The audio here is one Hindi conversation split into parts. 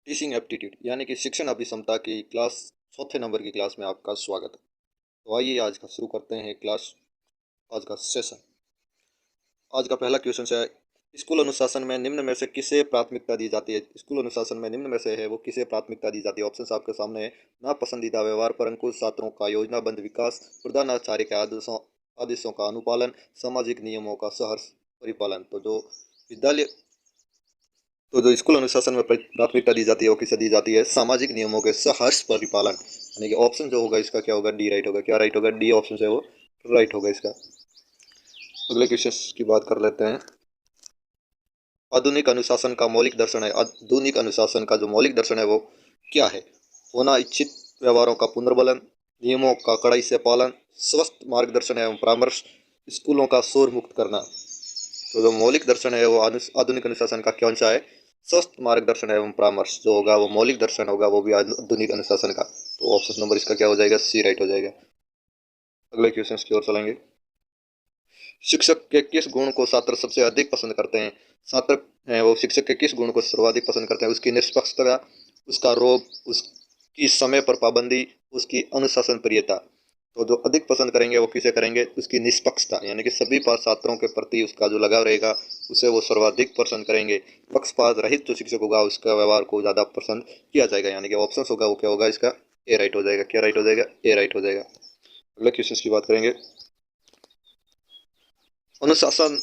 टीचिंग एप्टीट्यूड यानी कि शिक्षण अभिक्षमता की क्लास चौथे नंबर की क्लास में आपका स्वागत है। तो आइए आज का शुरू करते हैं क्लास। आज का सेशन। आज का पहला क्वेश्चन है, स्कूल अनुशासन में निम्न में से किसे प्राथमिकता दी जाती है। स्कूल अनुशासन में निम्न में से है वो किसे प्राथमिकता दी जाती है। ऑप्शन आपके सामने है। नापसंदीदा व्यवहार पर अंकुश, छात्रों का योजनाबद्ध विकास, प्रधानाचार्य के आदेशों का अनुपालन, सामाजिक नियमों का सहर्ष परिपालन। तो जो स्कूल अनुशासन में प्राथमिकता दी जाती है वो किसे दी जाती है। सामाजिक नियमों के सहर्ष परिपालन। यानी कि ऑप्शन जो होगा इसका क्या होगा, डी राइट होगा। क्या राइट होगा, डी ऑप्शन है वो राइट होगा इसका। अगले क्वेश्चन की बात कर लेते हैं। आधुनिक अनुशासन का मौलिक दर्शन है। आधुनिक अनुशासन का जो मौलिक दर्शन है वो क्या है। होना इच्छित व्यवहारों का पुनर्बलन, नियमों का कड़ाई से पालन, स्वस्थ मार्गदर्शन एवं परामर्श, स्कूलों का शोर मुक्त करना। तो जो मौलिक दर्शन है वो आधुनिक अनुशासन का कौन सा है। स्वस्थ मार्गदर्शन एवं परामर्श जो होगा वो मौलिक दर्शन होगा, वो भी आधुनिक अनुशासन का। तो ऑप्शन नंबर इसका क्या हो जाएगा, सी राइट हो जाएगा। अगले क्वेश्चन की ओर चलेंगे। शिक्षक के किस गुण को छात्र सबसे अधिक पसंद करते हैं। छात्र हैं वो शिक्षक के किस गुण को सर्वाधिक पसंद करते हैं। उसकी निष्पक्षता, उसका रोब, उसकी समय पर पाबंदी, उसकी अनुशासन प्रियता। तो जो अधिक पसंद करेंगे वो किसे करेंगे, उसकी निष्पक्षता, यानी कि सभी छात्रों के प्रति उसका जो लगाव रहेगा उसे वो सर्वाधिक पसंद करेंगे। पक्षपात रहित जो शिक्षक होगा उसका व्यवहार को ज़्यादा पसंद किया जाएगा। यानी कि ऑप्शन होगा वो क्या होगा, इसका ए राइट हो जाएगा। क्या राइट हो जाएगा, ए राइट हो जाएगा। अगले क्वेश्चन की बात करेंगे। अनुशासन,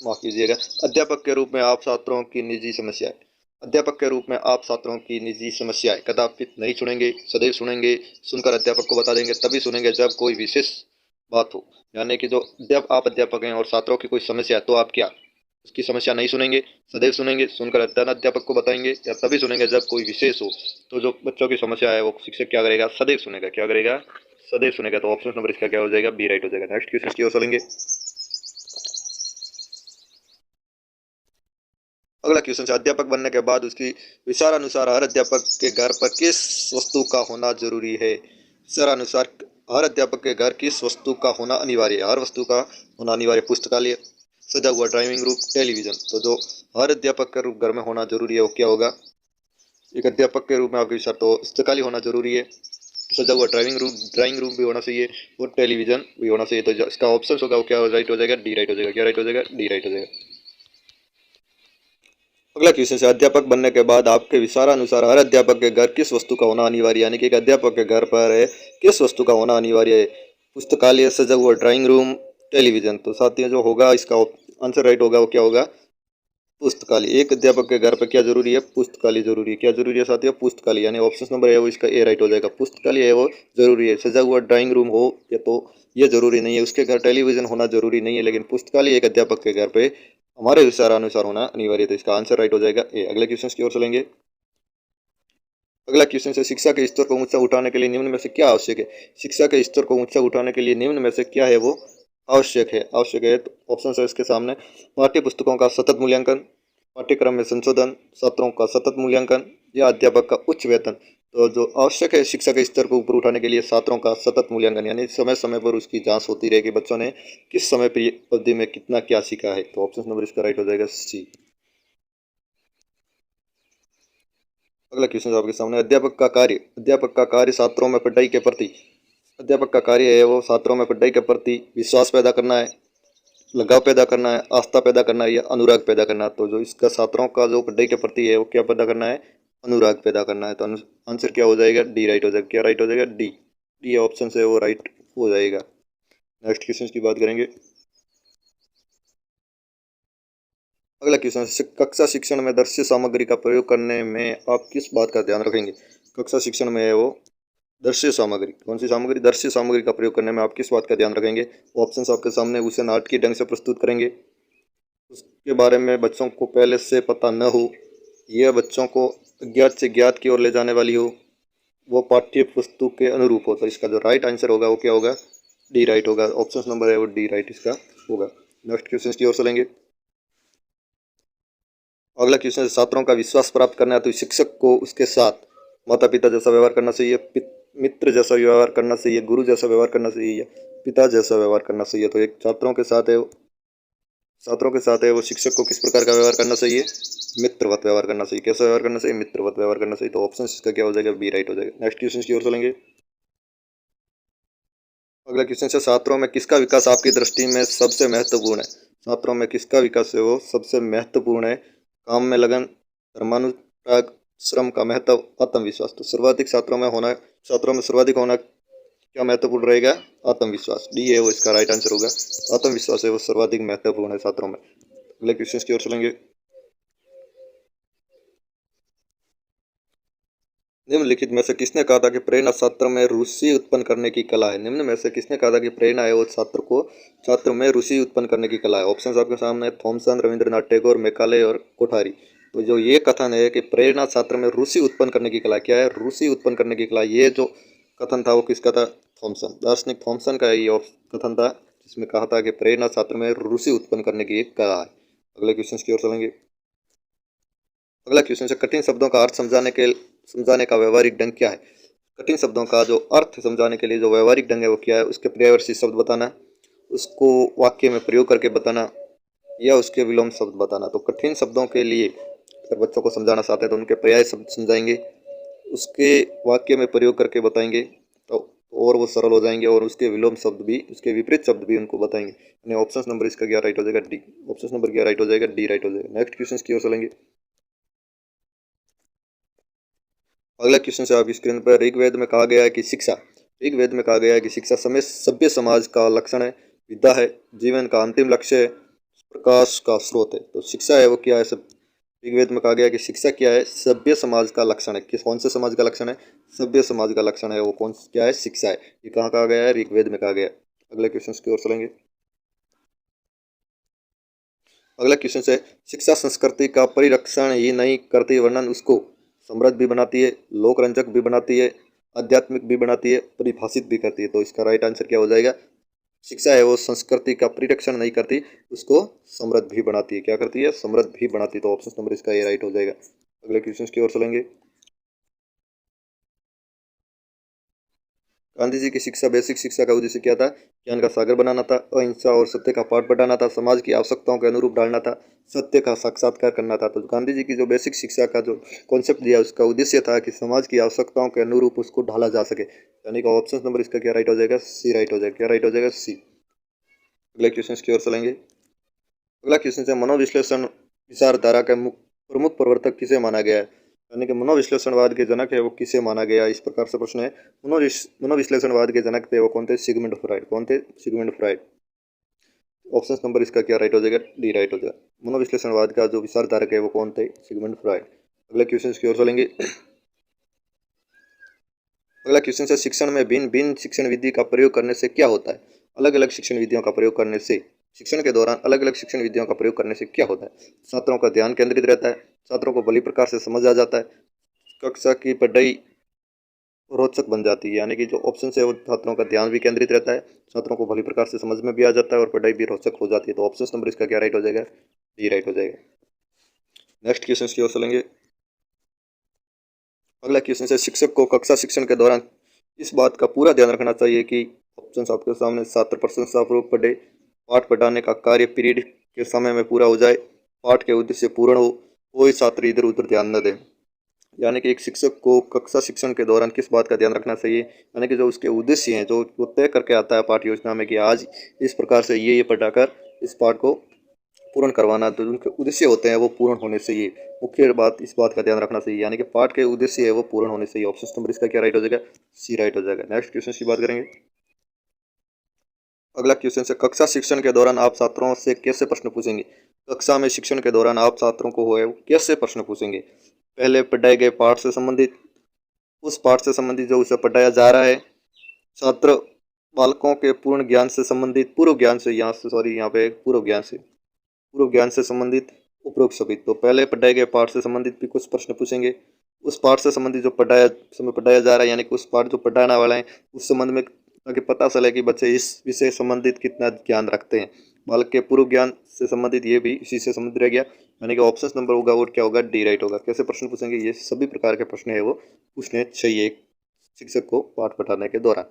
माफ कीजिएगा, अध्यापक के रूप में आप छात्रों की निजी समस्याएं। अध्यापक के रूप में आप छात्रों की निजी समस्याएं कदापि नहीं सुनेंगे, सदैव सुनेंगे। सुनकर अध्यापक को बता देंगे तभी सुनेंगे जब कोई विशेष बात हो। यानी कि जो जब आप अध्यापक हैं और छात्रों की कोई समस्या है तो आप क्या उसकी समस्या नहीं सुनेंगे, सदैव सुनेंगे। सुनकर अध्यापक को बताएंगे या तभी सुनेंगे जब कोई विशेष हो। तो जो बच्चों की समस्या है वो शिक्षक क्या करेगा, सदैव सुनेगा। क्या करेगा, सदैव सुनेगा। तो ऑप्शन नंबर इसका क्या हो जाएगा, बी राइट हो जाएगा। नेक्स्ट क्वेश्चन की ओर चलेंगे। अगला क्वेश्चन है, अध्यापक बनने के बाद उसकी विचारानुसार हर अध्यापक के घर पर किस वस्तु का होना जरूरी है। विचारानुसार हर अध्यापक के घर किस वस्तु का होना अनिवार्य है। हर वस्तु का होना अनिवार्य, पुस्तकालय, सजा हुआ ड्राइविंग रूम, टेलीविजन। तो जो हर अध्यापक के रूप घर में होना जरूरी है वो क्या होगा। एक अध्यापक के रूप में आपके विचार तो पुस्तकालय होना जरूरी है, सजा हुआ ड्राइंग रूम भी होना चाहिए और टेलीविजन भी होना चाहिए। तो इसका ऑप्शन होगा वो क्या राइट हो जाएगा, डी राइट हो जाएगा। क्या राइट हो जाएगा, डी राइट हो जाएगा। अगला क्वेश्चन है, अध्यापक बनने के बाद आपके विचारानुसार हर अध्यापक के घर किस वस्तु का होना अनिवार्य। यानी कि एक अध्यापक के घर पर है किस वस्तु का होना अनिवार्य है। पुस्तकालय, सजा हुआ ड्राइंग रूम, टेलीविजन। तो साथियों जो होगा इसका आंसर राइट होगा वो क्या होगा, पुस्तकालय। एक अध्यापक के घर पर क्या जरूरी है, पुस्तकालय जरूरी है। क्या जरूरी है साथियों, पुस्तकालय। यानी ऑप्शन नंबर है वो इसका ए राइट हो जाएगा। पुस्तकालय है वो जरूरी है। सजा हुआ ड्राइंग रूम हो या तो ये जरूरी नहीं है, उसके घर टेलीविजन होना जरूरी नहीं है, लेकिन पुस्तकालय एक अध्यापक के घर पे हमारे विचारानुसार होना अनिवार्य। तो इसका आंसर राइट हो जाएगा ए। अगले क्वेश्चन की ओर चलेंगे। अगला क्वेश्चन है, शिक्षा के स्तर को ऊंचा उठाने के लिए निम्न में से क्या आवश्यक है। शिक्षा के स्तर को ऊंचा उठाने के लिए निम्न में से क्या है वो आवश्यक है। आवश्यक है तो ऑप्शन है इसके सामने। पाठ्य पुस्तकों का सतत मूल्यांकन, पाठ्यक्रम में संशोधन, छात्रों का सतत मूल्यांकन या अध्यापक का उच्च वेतन। तो जो आवश्यक है शिक्षा के स्तर को ऊपर उठाने के लिए छात्रों का सतत मूल्यांकन, यानी समय समय पर उसकी जांच होती रहेगी बच्चों ने किस समय अवधि में कितना क्या सीखा है। तो ऑप्शन नंबर इसका राइट हो जाएगा, सी। अगला क्वेश्चन आपके सामने, अध्यापक का कार्य। अध्यापक का कार्य छात्रों में पढ़ाई के प्रति, अध्यापक का कार्य है वो छात्रों में पढ़ाई के प्रति विश्वास पैदा करना है, लगाव पैदा करना है, आस्था पैदा करना है या अनुराग पैदा करना है। तो जो इसका छात्रों का जो पढ़ाई के प्रति है वो क्या पैदा करना है, अनुराग पैदा करना है। तो आंसर क्या हो जाएगा, डी राइट हो जाएगा। क्या राइट हो जाएगा, डी। डी ऑप्शन से वो राइट हो जाएगा। नेक्स्ट क्वेश्चन की बात करेंगे। अगला क्वेश्चन, कक्षा शिक्षण में दृश्य सामग्री का प्रयोग करने में आप किस बात का ध्यान रखेंगे। कक्षा शिक्षण में है वो दृश्य सामग्री, कौन सी सामग्री, दृश्य सामग्री का प्रयोग करने में आप किस बात का ध्यान रखेंगे। ऑप्शंस आपके सामने। उसे नाटकीय ढंग से प्रस्तुत करेंगे, उसके बारे में बच्चों को पहले से पता न हो, यह बच्चों को अज्ञात से ज्ञात की ओर ले जाने वाली हो, वो पाठ्य पुस्तक के अनुरूप हो। तो इसका जो राइट आंसर होगा वो क्या होगा, डी राइट होगा। ऑप्शन नंबर है वो डी राइट इसका होगा। नेक्स्ट क्वेश्चन की ओर चलेंगे। अगला क्वेश्चन, छात्रों का विश्वास प्राप्त करना है तो शिक्षक को उसके साथ माता पिता जैसा व्यवहार करना चाहिए, मित्र जैसा व्यवहार करना चाहिए, गुरु जैसा व्यवहार करना चाहिए या पिता जैसा व्यवहार करना चाहिए। तो एक छात्रों के साथ है वो शिक्षक को किस प्रकार का व्यवहार करना चाहिए, मित्रवत व्यवहार करना चाहिए। कैसा व्यवहार करना चाहिए? मित्रवत व्यवहार करना चाहिए। तो ऑप्शन इसका क्या हो जाएगा? बी राइट हो जाएगा। नेक्स्ट क्वेश्चन की ओर चलेंगे। अगला क्वेश्चन है, छात्रों में किसका विकास आपकी दृष्टि में सबसे महत्वपूर्ण है? छात्रों में किसका विकास है वो सबसे महत्वपूर्ण है? काम में लगन, धर्मानुराग, श्रम का महत्व, आत्मविश्वास। तो सर्वाधिक छात्रों में सर्वाधिक होना क्या महत्वपूर्ण रहेगा? आत्मविश्वास। डी है वो इसका राइट आंसर होगा। आत्मविश्वास है वो सर्वाधिक महत्वपूर्ण है छात्रों में। अगले क्वेश्चन की ओर चलेंगे। निम्नलिखित में से किसने कहा था कि प्रेरणा छात्र में रुचि उत्पन्न करने की कला है? निम्न में से किसने कहा था कि प्रेरणा है वो छात्र में रुचि उत्पन्न करने की कला है? ऑप्शन आपके सामने है, थॉमसन, रविंद्रनाथ टैगोर, मैकाले और कोठारी। तो जो ये कथन है कि प्रेरणा छात्र में रुचि उत्पन्न करने की कला, क्या है? रुचि उत्पन्न करने की कला। ये जो कथन था वो किसका था? थॉमसन, दार्शनिक थॉमसन का ये कथन था, जिसमें कहा था कि प्रेरणा छात्र में रुचि उत्पन्न करने की एक कला है। अगले क्वेश्चन की ओर चलेंगे। अगला क्वेश्चन है, कठिन शब्दों का अर्थ समझाने का व्यवहारिक ढंग क्या है? कठिन शब्दों का जो अर्थ समझाने के लिए जो व्यवहारिक ढंग है वो क्या है? उसके पर्यायवाची शब्द बताना, उसको वाक्य में प्रयोग करके बताना, या उसके विलोम शब्द बताना। तो कठिन शब्दों के लिए अगर बच्चों को समझाना चाहते हैं तो उनके पर्याय शब्द समझाएंगे, उसके वाक्य में प्रयोग करके बताएंगे तो और वो सरल हो जाएंगे, और उसके विलोम शब्द भी, उसके विपरीत शब्द भी उनको बताएंगे। यानी ऑप्शन नंबर इसका क्या राइट हो जाएगा? डी। ऑप्शन नंबर क्या राइट हो जाएगा? डी राइट हो जाएगा। नेक्स्ट क्वेश्चन की ओर चलेंगे। अगला क्वेश्चन है आपकी स्क्रीन पर, ऋग्वेद में कहा गया है कि शिक्षा, ऋग्वेद में कहा गया है कि शिक्षा समय सभ्य समाज का लक्षण है, विद्या है, जीवन का अंतिम लक्ष्य है, प्रकाश का स्रोत है। तो शिक्षा है वो क्या है? सब ऋग्वेद में कहा गया है कि शिक्षा क्या है? सभ्य समाज का लक्षण है। किस कौन से समाज का लक्षण है? सभ्य समाज का लक्षण है वो कौन क्या है? शिक्षा है। ये कहाँ कहा गया है? ऋग्वेद में कहा गया है। अगले क्वेश्चन की ओर चलेंगे। अगला क्वेश्चन है, शिक्षा संस्कृति का परिरक्षण ही नहीं करती वर्णन उसको समृद्ध भी बनाती है, लोक रंजक भी बनाती है, आध्यात्मिक भी बनाती है, परिभाषित भी करती है। तो इसका राइट आंसर क्या हो जाएगा? शिक्षा है वो संस्कृति का परिरक्षण नहीं करती, उसको समृद्ध भी बनाती है। क्या करती है? समृद्ध भी बनाती है। तो ऑप्शन नंबर इसका ये राइट हो जाएगा। अगले क्वेश्चन की ओर चलेंगे। गांधी जी की शिक्षा, बेसिक शिक्षा का उद्देश्य क्या था? ज्ञान का सागर बनाना था, अहिंसा और सत्य का पाठ बढ़ाना था, समाज की आवश्यकताओं के अनुरूप ढालना था, सत्य का साक्षात्कार करना था। तो गांधी जी की जो बेसिक शिक्षा का जो कॉन्सेप्ट दिया उसका उद्देश्य था कि समाज की आवश्यकताओं के अनुरूप उसको ढाला जा सके। यानी कि ऑप्शन नंबर इसका क्या राइट हो जाएगा? सी राइट हो जाएगा। क्या राइट हो जाएगा? सी। अगले क्वेश्चन की ओर चलेंगे। अगला क्वेश्चन है, मनोविश्लेषण विचारधारा का प्रमुख प्रवर्तक किसे माना गया है? यानी कि मनोविश्लेषणवाद के जनक है वो किसे माना गया? इस प्रकार से प्रश्न है। मनोविश्लेषणवाद के जनक थे वो कौन थे? Sigmund Freud. कौन थे? Sigmund Freud. ऑप्शन नंबर इसका क्या राइट हो जाएगा? डी राइट हो जाएगा। मनोविश्लेषणवाद का जो विचारधारक है वो कौन थे? Sigmund Freud. अगले क्वेश्चन की ओर चलेंगे। अगला क्वेश्चन है, शिक्षण में भिन्न भिन्न शिक्षण विधि का प्रयोग करने से क्या होता है? अलग अलग शिक्षण विधियों का प्रयोग करने से, शिक्षण के दौरान अलग अलग शिक्षण विधियों का प्रयोग करने से क्या होता है? छात्रों का ध्यान केंद्रित रहता है, छात्रों को भली प्रकार से समझ आ जाता है, कक्षा की पढ़ाई रोचक बन जाती है। यानी कि जो ऑप्शन है वो छात्रों का ध्यान भी केंद्रित रहता है, छात्रों को भली प्रकार से समझ में भी आ जाता है और पढ़ाई भी रोचक हो जाती है। तो ऑप्शन नंबर इसका क्या राइट हो जाएगा? डी राइट हो जाएगा। नेक्स्ट क्वेश्चन की ओर चलेंगे। अगला क्वेश्चन है, शिक्षक को कक्षा शिक्षण के दौरान इस बात का पूरा ध्यान रखना चाहिए कि ऑप्शन आपके सामने, छात्र प्रशंसापूर्वक पढ़े, पाठ पढ़ाने का कार्य पीरियड के समय में पूरा हो जाए, पाठ के उद्देश्य पूर्ण हो, कोई छात्र इधर उधर ध्यान न दे। यानी कि एक शिक्षक को कक्षा शिक्षण के दौरान किस बात का ध्यान रखना चाहिए? यानी कि जो उसके उद्देश्य हैं, जो वो तय करके आता है पाठ योजना में कि आज इस प्रकार से ये पढ़ाकर इस पाठ को पूर्ण करवाना, तो उनके उद्देश्य होते हैं वो पूर्ण होने चाहिए। मुख्य बात इस बात का ध्यान रखना चाहिए, यानी कि पाठ के उद्देश्य है वो पूर्ण होने चाहिए। ऑप्शन नंबर इसका क्या राइट हो जाएगा? सी राइट हो जाएगा। नेक्स्ट क्वेश्चन की बात करेंगे। अगला क्वेश्चन है, कक्षा शिक्षण के दौरान आप छात्रों से कैसे प्रश्न पूछेंगे? कक्षा में शिक्षण के दौरान आप छात्रों को कैसे प्रश्न पूछेंगे? पहले पढ़ाए गए पाठ से संबंधित, उस पाठ से संबंधित जो उसे पढ़ाया जा रहा है, छात्र बालकों के पूर्ण ज्ञान से संबंधित, पूर्व ज्ञान से, यहाँ से सॉरी यहाँ पे पूर्व ज्ञान से संबंधित, उपरोक्त सभी। तो पहले पढ़ाए गए पाठ से संबंधित भी कुछ प्रश्न पूछेंगे, उस पाठ से संबंधित जो पढ़ाया जा रहा है, यानी कि उस पाठ जो पढ़ाने वाला है उस संबंध में, ताकि पता चले कि बच्चे इस विषय संबंधित कितना ज्ञान रखते हैं। बालक के पूर्व ज्ञान से संबंधित ये भी इसी से संबंधित रह गया। यानी कि ऑप्शन नंबर होगा वो क्या होगा? डी राइट होगा। कैसे प्रश्न पूछेंगे? ये सभी प्रकार के प्रश्न है वो पूछने चाहिए एक शिक्षक को पाठ पढ़ाने के दौरान।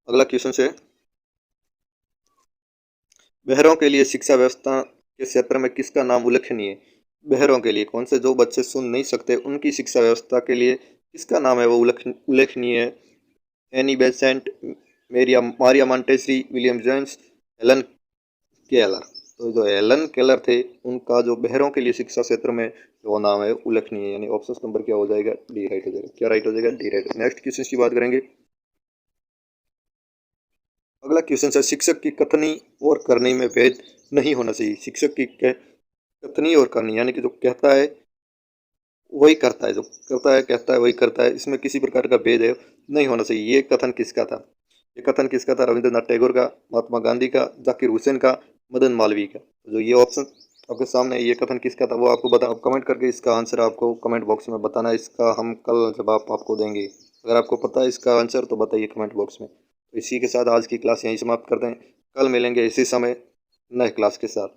अगला क्वेश्चन है, बहरों के लिए शिक्षा व्यवस्था के क्षेत्र में किसका नाम उल्लेखनीय है? बहरों के लिए, कौन से जो बच्चे सुन नहीं सकते उनकी शिक्षा व्यवस्था के लिए किसका नाम है वो उल्लेखनीय है? एनी बेसेंट, मेरिया Maria Montessori, William James, Helen Keller. तो जो हेलन केलर थे उनका जो बहरों के लिए शिक्षा क्षेत्र में वो नाम है उल्लेखनीय है, यानी ऑप्शन नंबर क्या हो जाएगा? डी राइट हो जाएगा। क्या राइट हो जाएगा? D right. नेक्स्ट क्वेश्चन की बात करेंगे। अगला क्वेश्चन है, शिक्षक की कथनी और करनी में भेद नहीं होना चाहिए। शिक्षक की कथनी और करनी यानी कि जो कहता है वही करता है, जो करता है कहता है वही करता है, इसमें किसी प्रकार का भेद है नहीं होना चाहिए। ये कथन किसका था? ये कथन किसका था? रविंद्रनाथ टैगोर का, महात्मा गांधी का, जाकिर हुसैन का, मदन मालवीय का। तो जो ये ऑप्शन आपके सामने है, ये कथन किसका था वो आपको बता, आप कमेंट करके इसका आंसर आपको कमेंट बॉक्स में बताना है। इसका हम कल जवाब आपको देंगे। अगर आपको पता है इसका आंसर तो बताइए कमेंट बॉक्स में। तो इसी के साथ आज की क्लास यहीं समाप्त करते हैं। कल मिलेंगे इसी समय नए क्लास के साथ।